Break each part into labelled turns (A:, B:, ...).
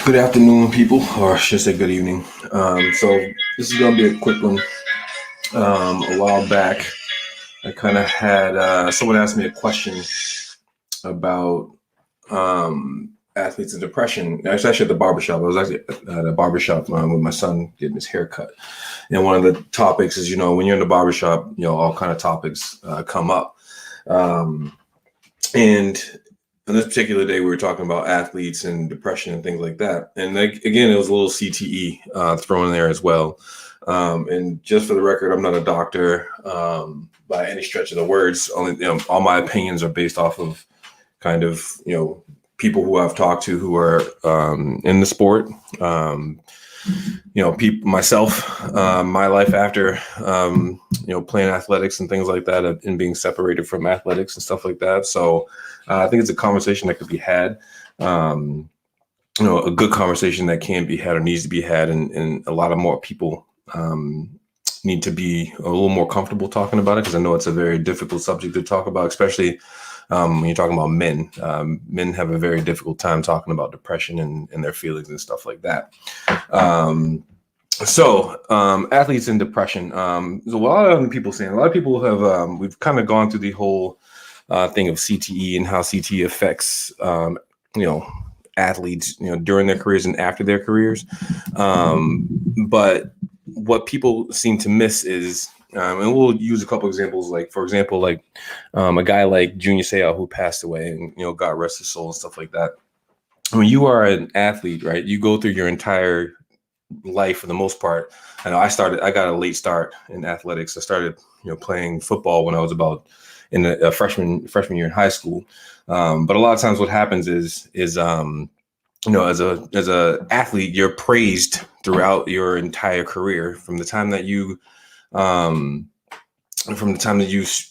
A: Good afternoon, people, or I should say good evening. So this is going to be a quick one. A while back, I kind of had someone asked me a question about athletes and depression. I was actually at the barbershop. I was actually at a barbershop with my son getting his hair cut. And one of the topics is, when you're in the barbershop, all kind of topics come up. And on this particular day, we were talking about athletes and depression and things like that. And again, it was a little CTE thrown in there as well. And just for the record, I'm not a doctor by any stretch of the words. Only, all my opinions are based off of kind of, people who I've talked to who are in the sport. People, myself, my life after, playing athletics and things like that, and being separated from athletics and stuff like that. So I think it's a conversation that could be had, a good conversation that can be had or needs to be had. And a lot of more people need to be a little more comfortable talking about it, because I know it's a very difficult subject to talk about, especially when you're talking about men. Men have a very difficult time talking about depression and their feelings and stuff like that. So athletes and depression. So a lot of people saying, a lot of people have, we've kind of gone through the whole thing of CTE and how CTE affects, athletes, during their careers and after their careers. But what people seem to miss is, and we'll use a couple examples, like, for example, like a guy like Junior Seau, who passed away, and, God rest his soul and stuff like that. When you are an athlete, right, you go through your entire life for the most part. I know I got a late start in athletics. I started, playing football when I was about in a freshman year in high school. But a lot of times what happens is as a athlete, you're praised throughout your entire career from the time that you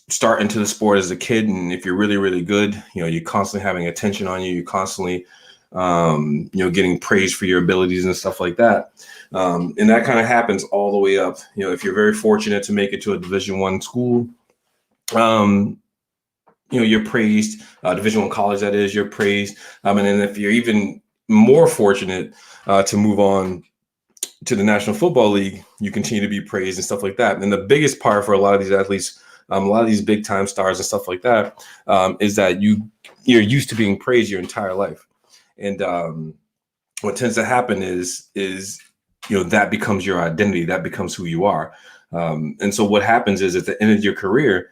A: start into the sport as a kid. And if you're really, really good, you're constantly having attention on you. You're constantly, getting praised for your abilities and stuff like that. And that kind of happens all the way up. If you're very fortunate to make it to a Division I school, you're praised. Division I college, that is, you're praised. And then if you're even more fortunate to move on to the National Football League, you continue to be praised and stuff like that. And the biggest part for a lot of these athletes, a lot of these big time stars and stuff like that, is that you're used to being praised your entire life. And what tends to happen is that becomes your identity, that becomes who you are. And so what happens is at the end of your career,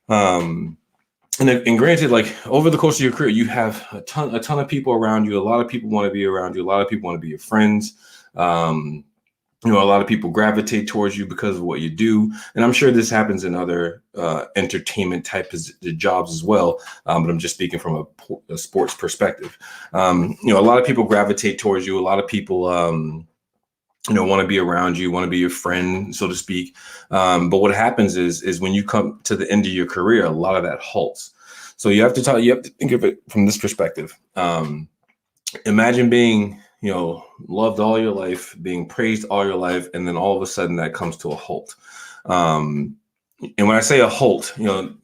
A: and granted, like, over the course of your career, you have a ton of people around you. A lot of people want to be around you. A lot of people want to be your friends. A lot of people gravitate towards you because of what you do. And I'm sure this happens in other entertainment type of jobs as well. But I'm just speaking from a sports perspective. A lot of people gravitate towards you. A lot of people, want to be around you, want to be your friend, so to speak. But what happens is when you come to the end of your career, a lot of that halts. So you have to think of it from this perspective. Imagine being, loved all your life, being praised all your life, and then all of a sudden that comes to a halt. And when I say a halt,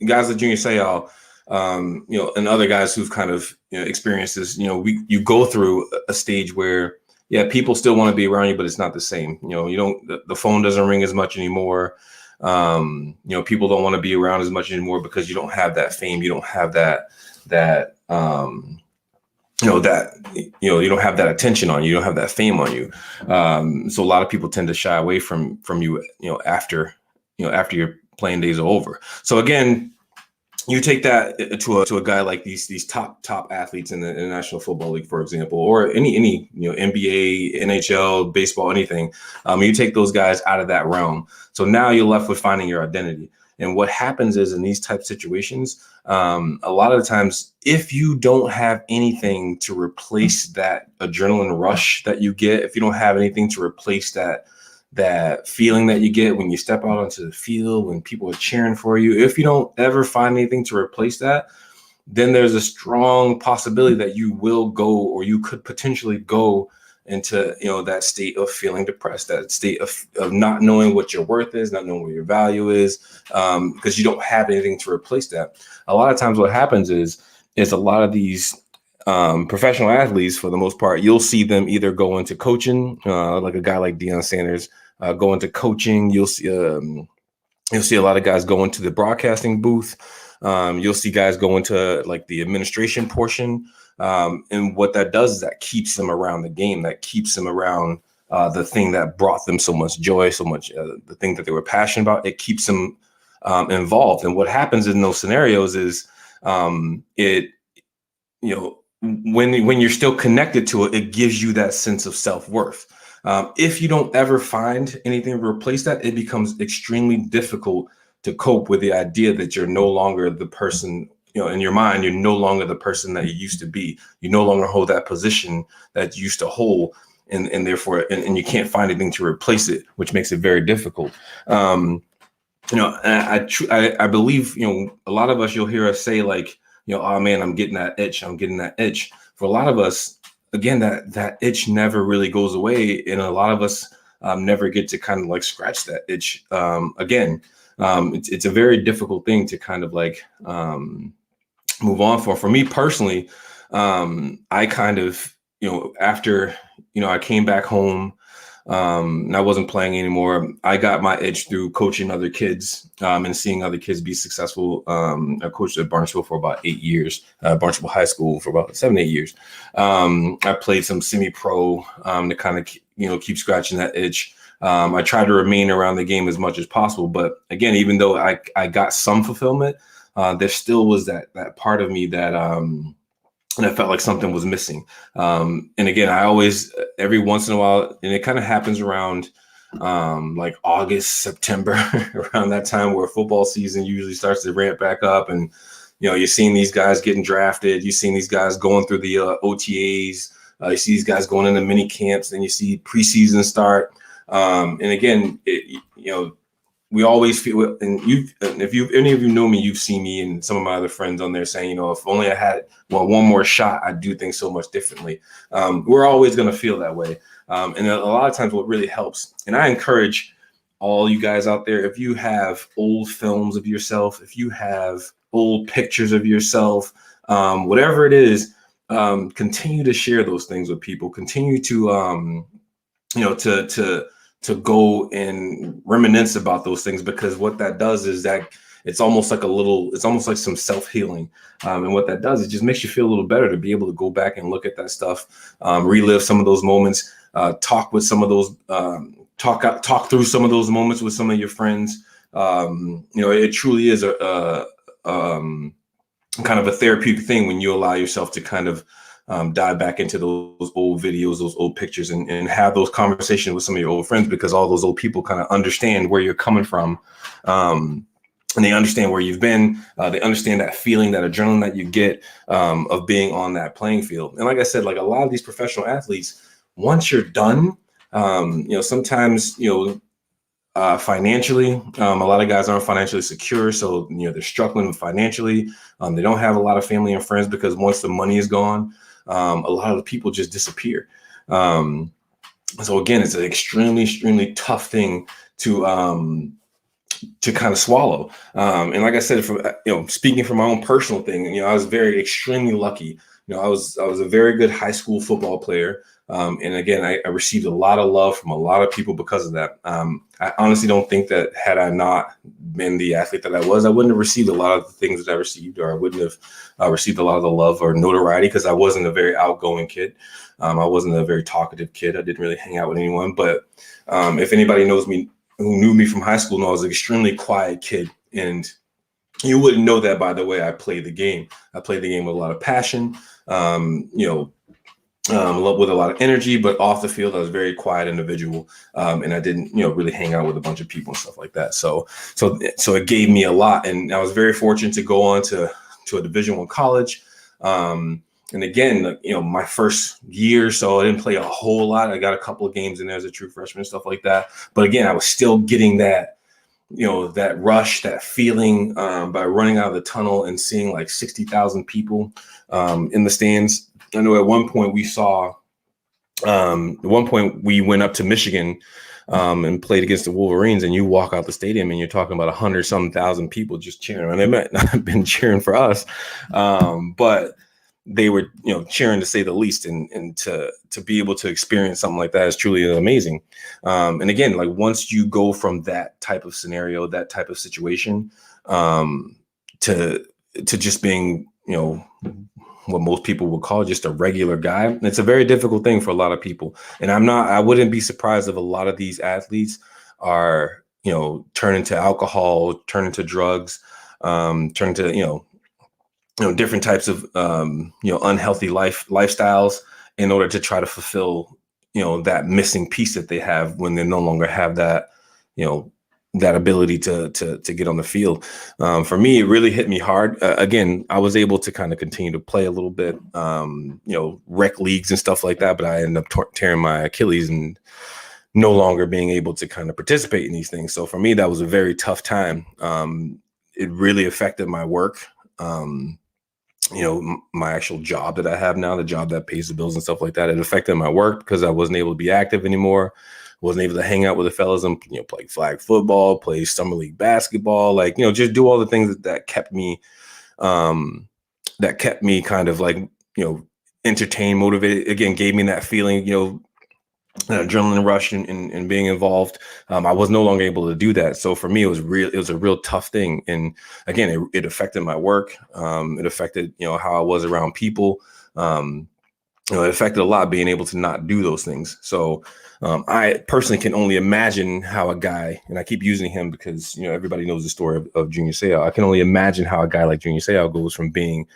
A: guys like Junior Seau, and other guys who've kind of experienced this, you go through a stage where, yeah, people still want to be around you, but it's not the same. The phone doesn't ring as much anymore. People don't want to be around as much anymore because you don't have that fame. You don't have you don't have that attention on you. You don't have that fame on you. So a lot of people tend to shy away from you, after your playing days are over. So again, you take that to a guy like these top athletes in the National Football League, for example, or any NBA, NHL, baseball, anything. You take those guys out of that realm. So now you're left with finding your identity. And what happens is, in these type of situations, a lot of the times, if you don't have anything to replace that adrenaline rush that you get, if you don't have anything to replace that feeling that you get when you step out onto the field, when people are cheering for you, if you don't ever find anything to replace that, then there's a strong possibility that you will go, or you could potentially go into, that state of feeling depressed, that state of not knowing what your worth is, not knowing what your value is, because you don't have anything to replace that. A lot of times what happens is a lot of these professional athletes, for the most part, you'll see them either go into coaching, like a guy like Deion Sanders, go into coaching. You'll see a lot of guys go into the broadcasting booth. You'll see guys go into like the administration portion. And what that does is that keeps them around the game, that keeps them around the thing that brought them so much joy, so much the thing that they were passionate about. It keeps them involved. And what happens in those scenarios is it, you know, when you're still connected to it, it gives you that sense of self-worth. If you don't ever find anything to replace that, it becomes extremely difficult to cope with the idea that you're no longer the person, in your mind, you're no longer the person that you used to be. You no longer hold that position that you used to hold. And therefore, and you can't find anything to replace it, which makes it very difficult. I believe, a lot of us, you'll hear us say like, oh man, I'm getting that itch. I'm getting that itch. For a lot of us, again, that itch never really goes away. And a lot of us never get to kind of like scratch that itch again. It's a very difficult thing to kind of like move on for. For me personally, I kind of, after, I came back home and I wasn't playing anymore. I got my itch through coaching other kids and seeing other kids be successful. I coached at Barnesville for about 8 years, Barnesville High School for about 7-8 years. I played some semi-pro to kind of, keep scratching that itch. I tried to remain around the game as much as possible. But again, even though I got some fulfillment, there still was that part of me that and I felt like something was missing. And again, I always, every once in a while, and it kind of happens around like August, September, around that time where football season usually starts to ramp back up. And, you're seeing these guys getting drafted. You're seeing these guys going through the OTAs. You see these guys going into mini camps. Then you see preseason start. And again, we always feel, and if any of you know me, you've seen me and some of my other friends on there saying, if only I had one more shot, I'd do things so much differently. We're always going to feel that way. And a lot of times what really helps, and I encourage all you guys out there, if you have old films of yourself, if you have old pictures of yourself, whatever it is, continue to share those things with people. Continue to, to go and reminisce about those things, because what that does is that it's almost like some self-healing. And what that does, it just makes you feel a little better to be able to go back and look at that stuff, relive some of those moments, talk with some of those, talk through some of those moments with some of your friends. It truly is a kind of a therapeutic thing when you allow yourself to kind of dive back into those old videos, those old pictures, and have those conversations with some of your old friends, because all those old people kind of understand where you're coming from. And they understand where you've been. They understand that feeling, that adrenaline that you get of being on that playing field. And like I said, like a lot of these professional athletes, once you're done, sometimes, financially, a lot of guys aren't financially secure. So, they're struggling financially. They don't have a lot of family and friends, because once the money is gone, a lot of the people just disappear. So again, it's an extremely, extremely tough thing to kind of swallow. And like I said, from speaking from my own personal thing, I was very extremely lucky. I was a very good high school football player. And again, I received a lot of love from a lot of people because of that. I honestly don't think that had I not been the athlete that I was, I wouldn't have received a lot of the things that I received, or I wouldn't have received a lot of the love or notoriety, because I wasn't a very outgoing kid. I wasn't a very talkative kid. I didn't really hang out with anyone. But if anybody knows me, who knew me from high school, I was an extremely quiet kid. And you wouldn't know that by the way I played the game. I played the game with a lot of passion, with a lot of energy, but off the field, I was a very quiet individual. And I didn't, really hang out with a bunch of people and stuff like that. So it gave me a lot. And I was very fortunate to go on to a Division I college. And again, my first year, so I didn't play a whole lot. I got a couple of games in there as a true freshman and stuff like that. But again, I was still getting that, that rush, that feeling by running out of the tunnel and seeing like 60,000 people in the stands. I know at one point we went up to Michigan and played against the Wolverines, and you walk out the stadium and you're talking about 100-some thousand people just cheering. And they might not have been cheering for us, but they were, cheering to say the least, and to be able to experience something like that is truly amazing. And again, like once you go from that type of scenario, that type of situation, to just being, what most people would call just a regular guy, it's a very difficult thing for a lot of people. And I wouldn't be surprised if a lot of these athletes are, turning to alcohol, turning to drugs, turning to, different types of unhealthy lifestyles in order to try to fulfill that missing piece that they have when they no longer have that that ability to get on the field. For me, it really hit me hard. Again, I was able to kind of continue to play a little bit, rec leagues and stuff like that, but I ended up tearing my Achilles and no longer being able to kind of participate in these things. So for me, that was a very tough time. It really affected my work. My actual job that I have now, the job that pays the bills and stuff like that, it affected my work because I wasn't able to be active anymore. Wasn't able to hang out with the fellas and, play flag football, play summer league basketball, just do all the things that kept me, kind of like, entertained, motivated. Again, gave me that feeling, that adrenaline rush and being involved. I was no longer able to do that. So for me, it was a real tough thing. And again, it affected my work. It affected, how I was around people. It affected a lot being able to not do those things. So I personally can only imagine how a guy, and I keep using him because, everybody knows the story of Junior Seau. I can only imagine how a guy like Junior Seau goes from being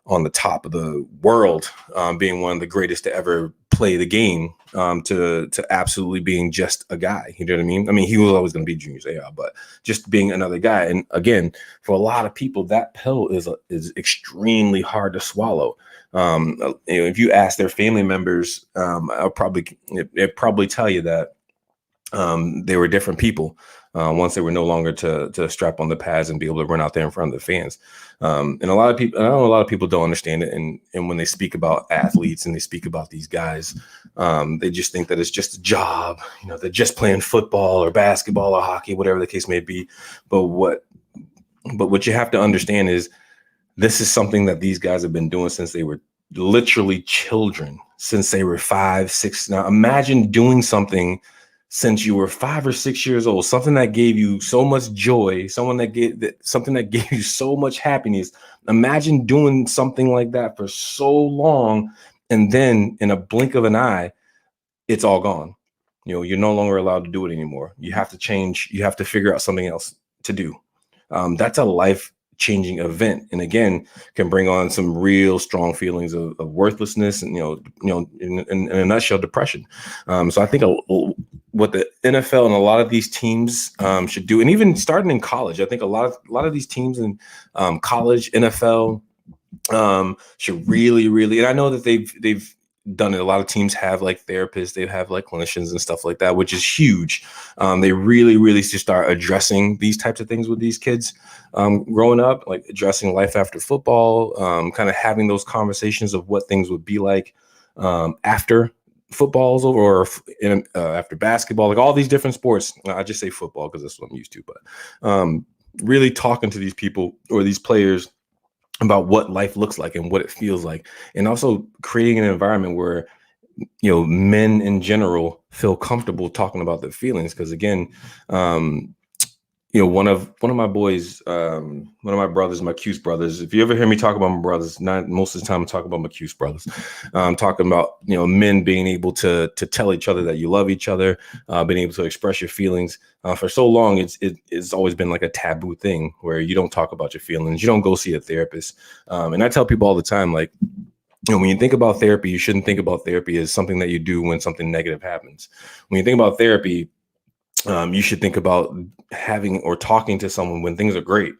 A: on the top of the world, being one of the greatest to ever play the game, to absolutely being just a guy. You know what I mean? I mean, he was always going to be Junior Seau, but just being another guy. And again, for a lot of people, that pill is extremely hard to swallow. If you ask their family members, they'll probably tell you that they were different people once they were no longer to strap on the pads and be able to run out there in front of the fans. And a lot of people, I know a lot of people don't understand it. And when they speak about athletes and they speak about these guys, they just think that it's just a job. They're just playing football or basketball or hockey, whatever the case may be. But what you have to understand is this is something that these guys have been doing since they were literally children, since they were 5, 6. Now imagine doing something since you were 5 or 6 years old, something that gave you so much joy, something that gave you so much happiness. Imagine doing something like that for so long, and then in a blink of an eye, it's all gone. You're no longer allowed to do it anymore. You have to change. You have to figure out something else to do. That's a life-changing event, and again, can bring on some real strong feelings of worthlessness and in a nutshell, depression. So I think what the NFL and a lot of these teams should do, and even starting in college, I think a lot of these teams in college, NFL, should really, and I know that they've done it. A lot of teams have like therapists, they have like clinicians and stuff like that, which is huge. They really should start addressing these types of things with these kids growing up, like addressing life after football, kind of having those conversations of what things would be like after football's over, or after basketball, like all these different sports. I just say football because that's what I'm used to, but really talking to these people or these players about what life looks like and what it feels like, and also creating an environment where men in general feel comfortable talking about their feelings. Because again, one of my boys, one of my brothers, my Cuse brothers. If you ever hear me talk about my brothers, not most of the time I talk about my Cuse brothers. Talking about men being able to tell each other that you love each other, being able to express your feelings. For so long, it's always been like a taboo thing where you don't talk about your feelings, you don't go see a therapist. And I tell people all the time, like, when you think about therapy, you shouldn't think about therapy as something that you do when something negative happens. When you think about therapy, you should think about having or talking to someone when things are great,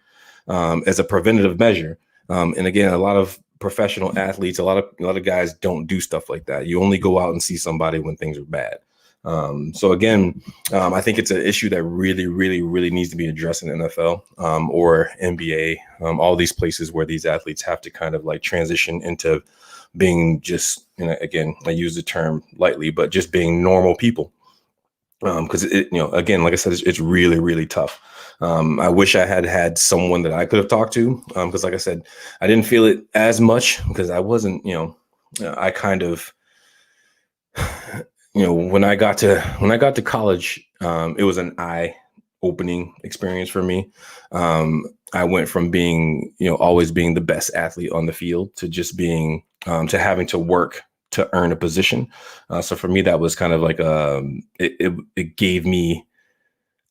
A: as a preventative measure. And again, a lot of professional athletes, a lot of guys don't do stuff like that. You only go out and see somebody when things are bad. So again, I think it's an issue that really needs to be addressed in the NFL, or NBA, all these places where these athletes have to kind of like transition into being just, again, I use the term lightly, but just being normal people. Because again, like I said, it's really, really tough. I wish I had had someone that I could have talked to, because like I said, I didn't feel it as much because I wasn't, I kind of, when I got to college, it was an eye opening experience for me. I went from being, always being the best athlete on the field to just being, to having to work to earn a position. So for me, that was kind of like, it gave me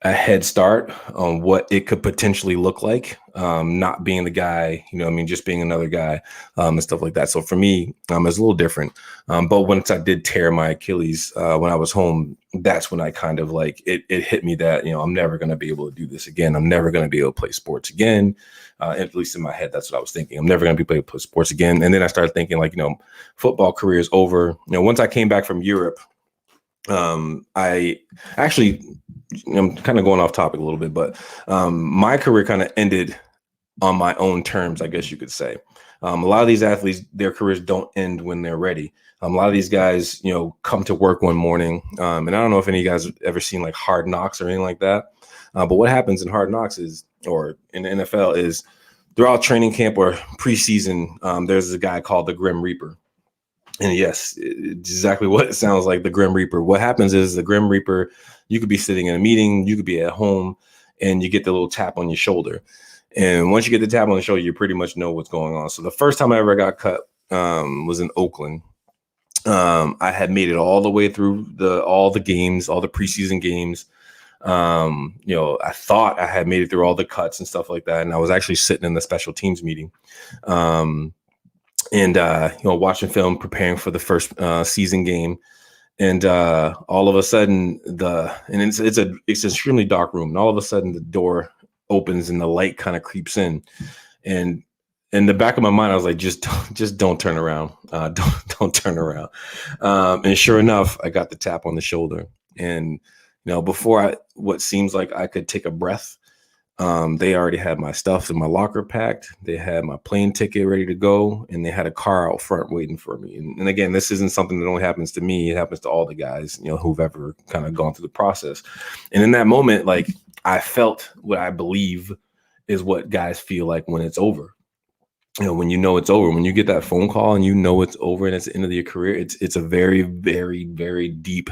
A: a head start on what it could potentially look like, not being the guy, just being another guy, and stuff like that. So for me, it's a little different. But once I did tear my Achilles, when I was home, that's when I kind of like, it hit me that, I'm never going to be able to do this again. I'm never going to be able to play sports again. At least in my head, that's what I was thinking. I'm never going to be able to play sports again. And then I started thinking like, football career is over. Once I came back from Europe, I actually, I'm kind of going off topic a little bit, but my career kind of ended on my own terms, I guess you could say. A lot of these athletes, their careers don't end when they're ready. A lot of these guys, come to work one morning, and I don't know if any of you guys have ever seen like Hard Knocks or anything like that. But what happens in Hard Knocks is, or in the NFL, is throughout training camp or preseason, there's a guy called the Grim Reaper. And yes, exactly what it sounds like, the Grim Reaper. What happens is the Grim Reaper, you could be sitting in a meeting, you could be at home, and you get the little tap on your shoulder. And once you get the tap on the shoulder, you pretty much know what's going on. So the first time I ever got cut was in Oakland. I had made it all the way through all the games, all the preseason games. I thought I had made it through all the cuts and stuff like that. And I was actually sitting in the special teams meeting. And watching film, preparing for the first season game, and all of a sudden it's an extremely dark room, and all of a sudden the door opens and the light kind of creeps in, and in the back of my mind I was like, just don't turn around, don't turn around, and sure enough, I got the tap on the shoulder, and before what seems like I could take a breath. They already had my stuff in my locker packed. They had my plane ticket ready to go, and they had a car out front waiting for me. And again, this isn't something that only happens to me. It happens to all the guys, who've ever kind of gone through the process. And in that moment, like, I felt what I believe is what guys feel like when it's over. When it's over, when you get that phone call and it's over and it's the end of your career, it's a very, very, very deep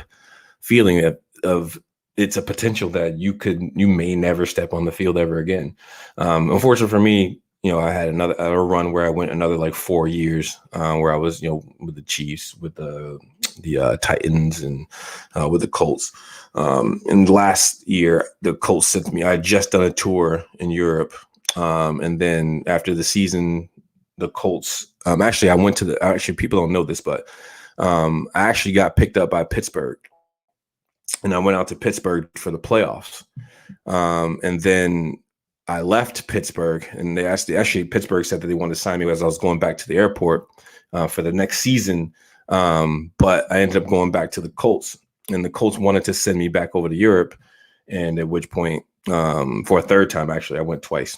A: feeling of it's a potential that you may never step on the field ever again. Unfortunately for me, I had another run where I went another like 4 years, where I was, with the Chiefs, with the Titans, and with the Colts. And last year, the Colts sent me. I had just done a tour in Europe, and then after the season, the Colts. Actually, I went to Actually, people don't know this, but I actually got picked up by Pittsburgh. And I went out to Pittsburgh for the playoffs. And then I left Pittsburgh, and Pittsburgh said that they wanted to sign me as I was going back to the airport for the next season. But I ended up going back to the Colts, and the Colts wanted to send me back over to Europe. And at which point, for a third time, actually, I went twice.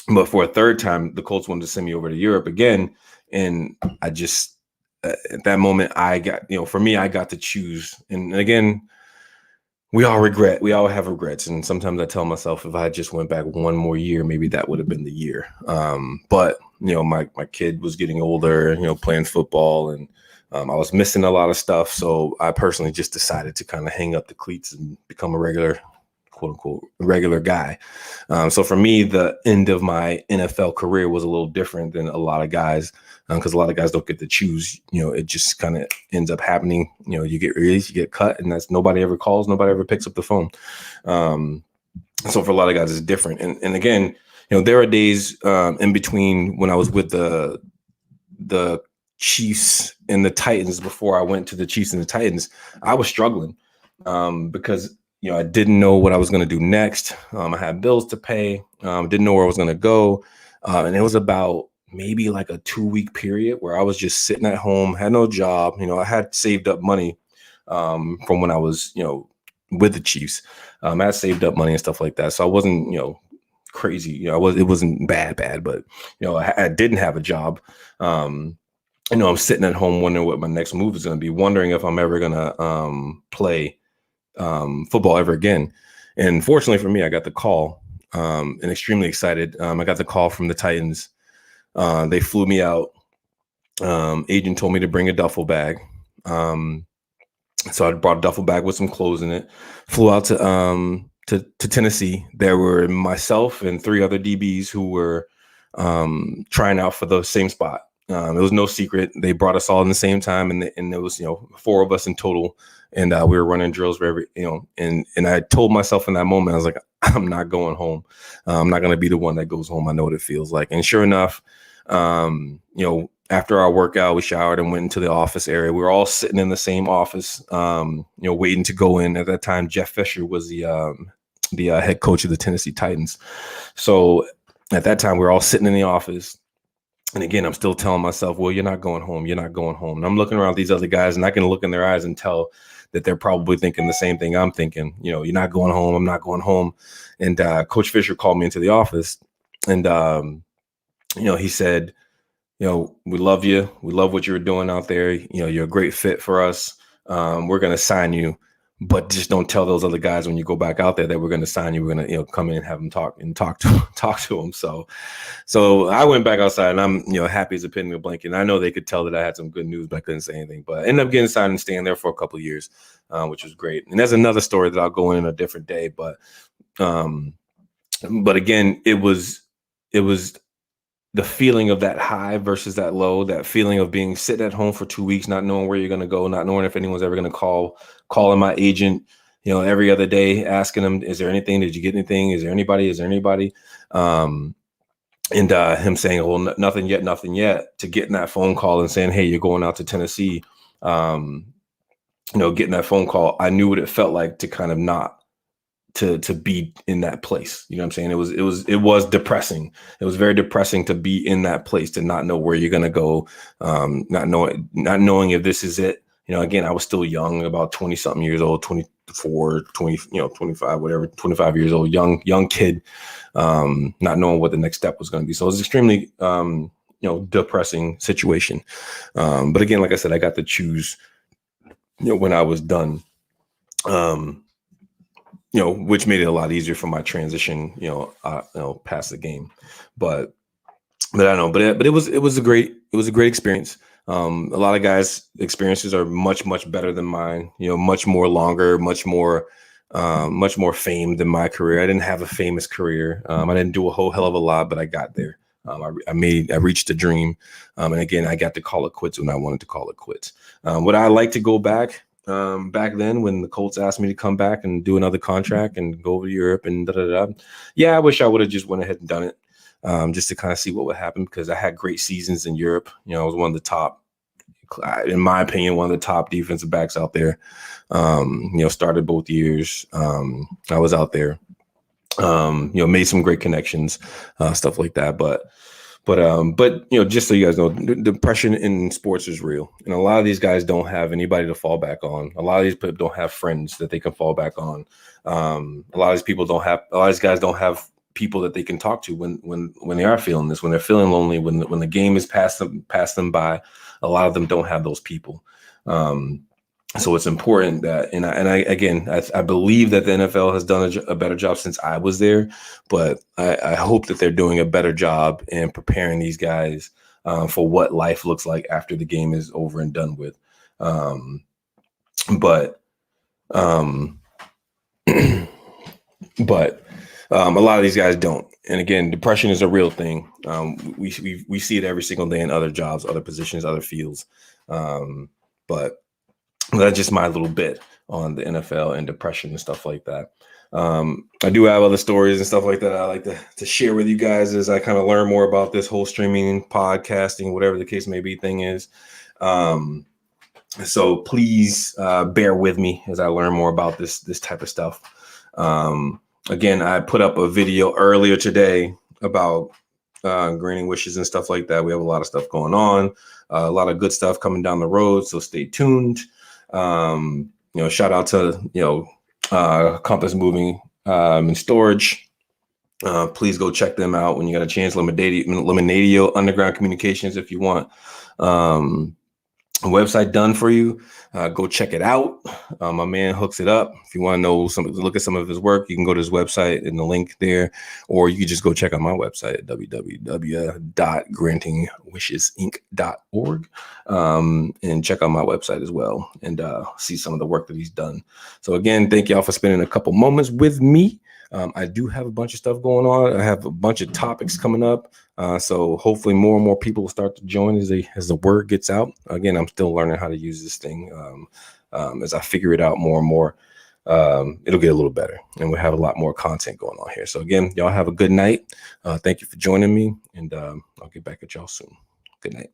A: But for a third time, the Colts wanted to send me over to Europe again. And I just, at that moment, I got, for me, I got to choose. And again, we all have regrets. And sometimes I tell myself, if I just went back one more year, maybe that would have been the year. But, my kid was getting older, playing football, and I was missing a lot of stuff. So I personally just decided to kind of hang up the cleats and become a regular, quote unquote, regular guy. So for me, the end of my NFL career was a little different than a lot of guys, because a lot of guys don't get to choose. It just kind of ends up happening. You get released, you get cut, and that's nobody ever calls, nobody ever picks up the phone. So for a lot of guys, it's different. And again, there are days in between when I was with the Chiefs and the Titans. Before I went to the Chiefs and the Titans, I was struggling because I didn't know what I was going to do next. I had bills to pay. Didn't know where I was going to go. And it was about maybe like a 2-week period where I was just sitting at home, had no job. I had saved up money from when I was, with the Chiefs. I had saved up money and stuff like that. So I wasn't, crazy. It wasn't bad, but, I didn't have a job. I'm sitting at home wondering what my next move is going to be, wondering if I'm ever going to play football ever again. And fortunately for me, I got the call, and extremely excited. I got the call from the Titans. They flew me out. Agent told me to bring a duffel bag. So I brought a duffel bag with some clothes in it. Flew out to Tennessee. There were myself and 3 other DBs who were trying out for the same spot. It was no secret. They brought us all in the same time, and there was 4 of us in total, and we were running drills for every and I told myself in that moment, I was like, I'm not going home. I'm not going to be the one that goes home. I know what it feels like. And sure enough, after our workout, we showered and went into the office area. We were all sitting in the same office, waiting to go in. At that time, Jeff Fisher was the head coach of the Tennessee Titans. So at that time, we were all sitting in the office. And again, I'm still telling myself, well, you're not going home. You're not going home. And I'm looking around at these other guys, and I can look in their eyes and tell that they're probably thinking the same thing I'm thinking. You're not going home. I'm not going home. And Coach Fisher called me into the office, and he said, we love you. We love what you're doing out there. You're a great fit for us. We're going to sign you, but just don't tell those other guys when you go back out there that we're going to sign you. We're going to, come in and have them talk to them. So I went back outside, and I'm, happy as a pin in a blanket. And I know they could tell that I had some good news, but I couldn't say anything. But I ended up getting signed and staying there for a couple of years, which was great. And there's another story that I'll go in a different day. But again, it was the feeling of that high versus that low, that feeling of being sitting at home for 2 weeks, not knowing where you're going to go, not knowing if anyone's ever going to calling my agent, every other day, asking him, is there anything? Did you get anything? Is there anybody? And him saying, well, nothing yet, to getting that phone call and saying, hey, you're going out to Tennessee. Getting that phone call, I knew what it felt like to kind of not to be in that place. You know what I'm saying? It was depressing. It was very depressing to be in that place, to not know where you're going to go. Not knowing if this is it. Again, I was still young, about 20 something years old, 24, 20, 25, whatever, 25 years old, young kid, not knowing what the next step was going to be. So it was extremely, depressing situation. But again, like I said, I got to choose, when I was done, which made it a lot easier for my transition, past the game. But I know, but it was a great experience. A lot of guys' experiences are much, much better than mine, much more longer, much more fame than my career. I didn't have a famous career. I didn't do a whole hell of a lot, but I got there. I reached a dream. And again, I got to call it quits when I wanted to call it quits. Would I like to go back then when the Colts asked me to come back and do another contract and go over to Europe and Yeah, I wish I would have just went ahead and done it. Just to kind of see what would happen, because I had great seasons in Europe. I was one of the top, in my opinion, one of the top defensive backs out there. Started both years. I was out there, made some great connections, stuff like that. But just so you guys know, depression in sports is real. And a lot of these guys don't have anybody to fall back on. A lot of these people don't have friends that they can fall back on. A lot of these guys don't have people that they can talk to when they are feeling this, when they're feeling lonely, when the game is passed them by. A lot of them don't have those people. So it's important that, and I believe that the NFL has done a better job since I was there, but I hope that they're doing a better job in preparing these guys for what life looks like after the game is over and done with. But a lot of these guys don't. And again, depression is a real thing. We see it every single day in other jobs, other positions, other fields. But that's just my little bit on the NFL and depression and stuff like that. I do have other stories and stuff like that I like to share with you guys as I kind of learn more about this whole streaming, podcasting, whatever the case may be thing is. So please bear with me as I learn more about this type of stuff. Again, I put up a video earlier today about granting wishes and stuff like that. We have a lot of stuff going on, a lot of good stuff coming down the road. So stay tuned. Shout out to, Compass Moving and Storage. Please go check them out when you got a chance. Eliminadio Underground Communications, if you want. a website done for you. Go check it out. My man hooks it up. If you want to know look at some of his work, you can go to his website in the link there, or you can just go check out my website at www.grantingwishesinc.org, and check out my website as well and see some of the work that he's done. So again, thank y'all for spending a couple moments with me. I do have a bunch of stuff going on. I have a bunch of topics coming up. So hopefully more and more people will start to join as the word gets out. Again, I'm still learning how to use this thing. As I figure it out more and more, it'll get a little better, and we'll have a lot more content going on here. So again, y'all have a good night. Thank you for joining me, and I'll get back at y'all soon. Good night.